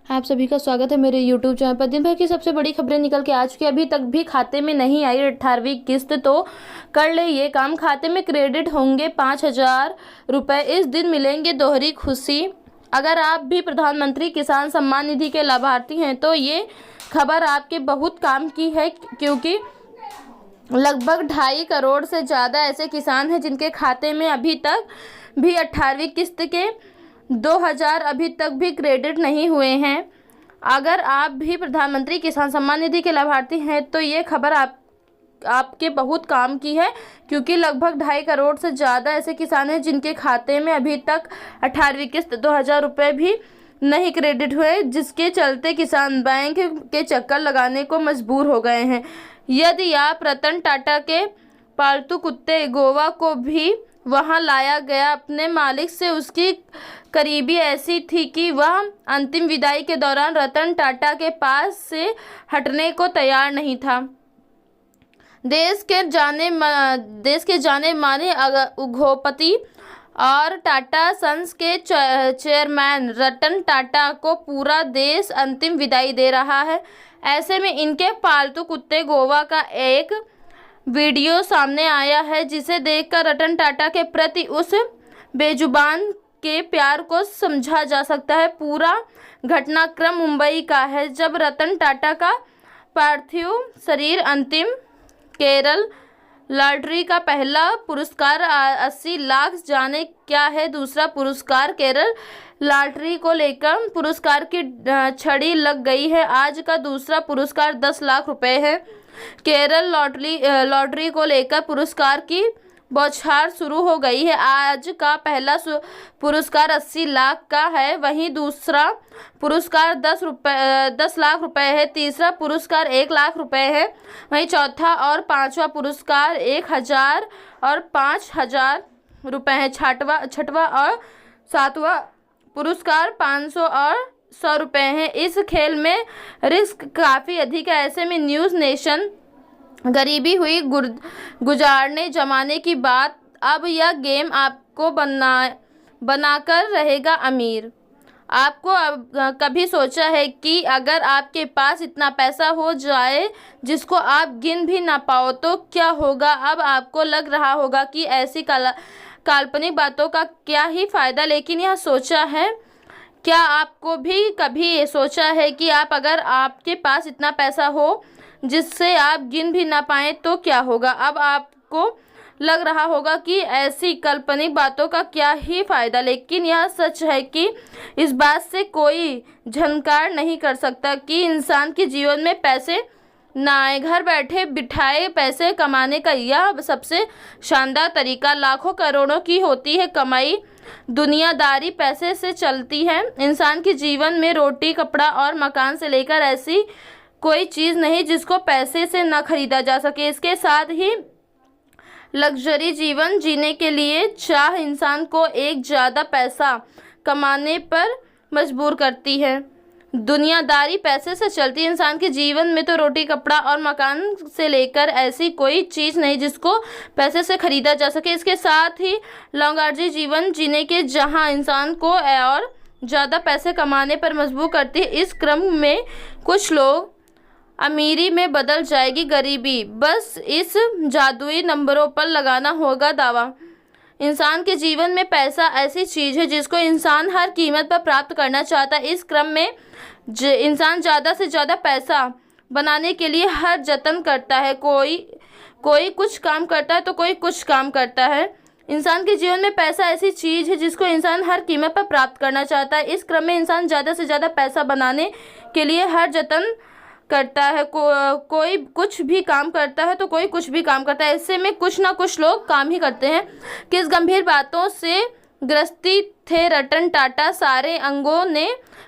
आप सभी का स्वागत है मेरे YouTube चैनल पर। दिन भर की सबसे बड़ी खबरें निकल के आ चुकी है। अभी तक भी खाते में नहीं आई 18वीं किस्त, तो कर ले ये काम। खाते में क्रेडिट होंगे 5,000 रुपये। इस दिन मिलेंगे दोहरी खुशी। अगर आप भी प्रधानमंत्री किसान सम्मान निधि के लाभार्थी हैं तो ये खबर आपके बहुत काम की है, क्योंकि लगभग 2.5 करोड़ से ज़्यादा ऐसे किसान हैं जिनके खाते में अभी तक भी 18वीं किस्त के 2,000 अभी तक भी क्रेडिट नहीं हुए हैं। अगर आप भी प्रधानमंत्री किसान सम्मान निधि के लाभार्थी हैं तो ये खबर आपके बहुत काम की है, क्योंकि लगभग 2.5 करोड़ से ज़्यादा ऐसे किसान हैं जिनके खाते में अभी तक 18वीं किस्त 2,000 रुपये भी नहीं क्रेडिट हुए, जिसके चलते किसान बैंक के चक्कर लगाने को मजबूर हो गए हैं। यदि आप रतन टाटा के पालतू कुत्ते गोवा को भी वहां लाया गया, अपने मालिक से उसकी करीबी ऐसी थी कि वह अंतिम विदाई के दौरान रतन टाटा के पास से हटने को तैयार नहीं था। देश के जाने माने उद्योगपति और टाटा सन्स के चेयरमैन रतन टाटा को पूरा देश अंतिम विदाई दे रहा है। ऐसे में इनके पालतू कुत्ते गोवा का एक वीडियो सामने आया है, जिसे देखकर रतन टाटा के प्रति उस बेजुबान के प्यार को समझा जा सकता है। पूरा घटनाक्रम मुंबई का है, जब रतन टाटा का पार्थिव शरीर अंतिम केरल लॉटरी का पहला पुरस्कार 80 लाख, जाने क्या है दूसरा पुरस्कार। केरल लॉटरी को लेकर पुरस्कार की छड़ी लग गई है। आज का दूसरा पुरस्कार 10 लाख रुपए है। केरल लॉटरी को लेकर पुरस्कार की बौछार शुरू हो गई है। आज का पहला पुरस्कार 80 लाख का है, वहीं दूसरा पुरस्कार 10 लाख रुपए है। तीसरा पुरस्कार 1 लाख रुपए है। वहीं चौथा और पांचवा पुरस्कार 1,000 और 5,000 रुपए है। छठवा और सातवां पुरस्कार 500 और 100 रुपए हैं। इस खेल में रिस्क काफ़ी अधिक है। ऐसे में न्यूज़ नेशन गरीबी हुई गुजारने जमाने की बात, अब यह गेम आपको बनाकर रहेगा अमीर। आपको अब कभी सोचा है कि अगर आपके पास इतना पैसा हो जाए जिसको आप गिन भी ना पाओ तो क्या होगा? अब आपको लग रहा होगा कि ऐसी काल्पनिक बातों का क्या ही फ़ायदा, लेकिन यह सोचा है क्या आपको भी कभी सोचा है कि अगर आपके पास इतना पैसा हो जिससे आप गिन भी ना पाएँ तो क्या होगा? अब आपको लग रहा होगा कि ऐसी काल्पनिक बातों का क्या ही फ़ायदा, लेकिन यह सच है कि इस बात से कोई झनकार नहीं कर सकता कि इंसान के जीवन में पैसे ना आए। घर बैठे बिठाए पैसे कमाने का यह सबसे शानदार तरीका। लाखों करोड़ों की होती है कमाई, दुनियादारी पैसे से चलती है। इंसान के जीवन में रोटी, कपड़ा और मकान से लेकर ऐसी कोई चीज़ नहीं जिसको पैसे से न खरीदा जा सके। इसके साथ ही लग्जरी जीवन जीने के लिए चाह इंसान को एक ज़्यादा पैसा कमाने पर मजबूर करती है। दुनियादारी पैसे से चलती है। इंसान के जीवन में तो रोटी, कपड़ा और मकान से लेकर ऐसी कोई चीज़ नहीं जिसको पैसे से खरीदा जा सके। इसके साथ ही लग्जरी जीवन जीने के जहां इंसान को और ज़्यादा पैसे कमाने पर मजबूर करती है। इस क्रम में कुछ लोग अमीरी में बदल जाएगी गरीबी, बस इस जादुई नंबरों पर लगाना होगा दावा। इंसान के जीवन में पैसा ऐसी चीज़ है जिसको इंसान हर कीमत पर प्राप्त करना चाहता है। इस क्रम में इंसान ज़्यादा से ज़्यादा पैसा बनाने के लिए हर जतन करता है। कोई कुछ काम करता है तो कोई कुछ काम करता है। इंसान के जीवन में पैसा ऐसी चीज़ है जिसको इंसान हर कीमत पर प्राप्त करना चाहता है। इस क्रम में इंसान ज़्यादा से ज़्यादा पैसा बनाने के लिए हर जतन करता है। कोई कुछ भी काम करता है तो कोई कुछ भी काम करता है। ऐसे में कुछ ना कुछ लोग काम ही करते हैं। किस गंभीर बातों से ग्रस्ती थे रतन टाटा, सारे अंगों ने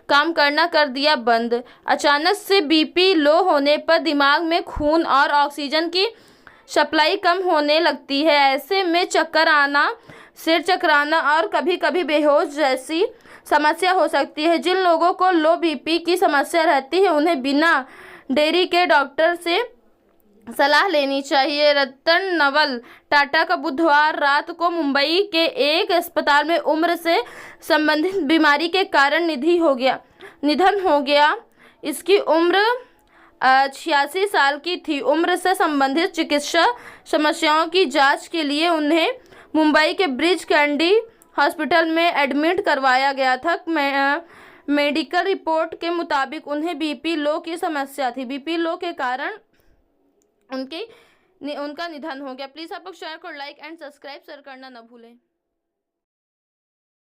काम करना कर दिया बंद। अचानक से बीपी लो होने पर दिमाग में खून और ऑक्सीजन की सप्लाई कम होने लगती है। ऐसे में चक्कर आना, सिर चकराना और कभी कभी बेहोश जैसी समस्या हो सकती है। जिन लोगों को लो बीपी की समस्या रहती है उन्हें बिना देरी के डॉक्टर से सलाह लेनी चाहिए। रतन नवल टाटा का बुधवार रात को मुंबई के एक अस्पताल में उम्र से संबंधित बीमारी के कारण निधन हो गया। इसकी उम्र 86 साल की थी। उम्र से संबंधित चिकित्सा समस्याओं की जांच के लिए उन्हें मुंबई के ब्रिज कैंडी हॉस्पिटल में एडमिट करवाया गया था। मेडिकल रिपोर्ट के मुताबिक उन्हें बीपी लो की समस्या थी। बीपी लो के कारण उनका निधन हो गया। प्लीज़ आप लोग चैनल को लाइक एंड सब्सक्राइब शेयर करना ना भूलें।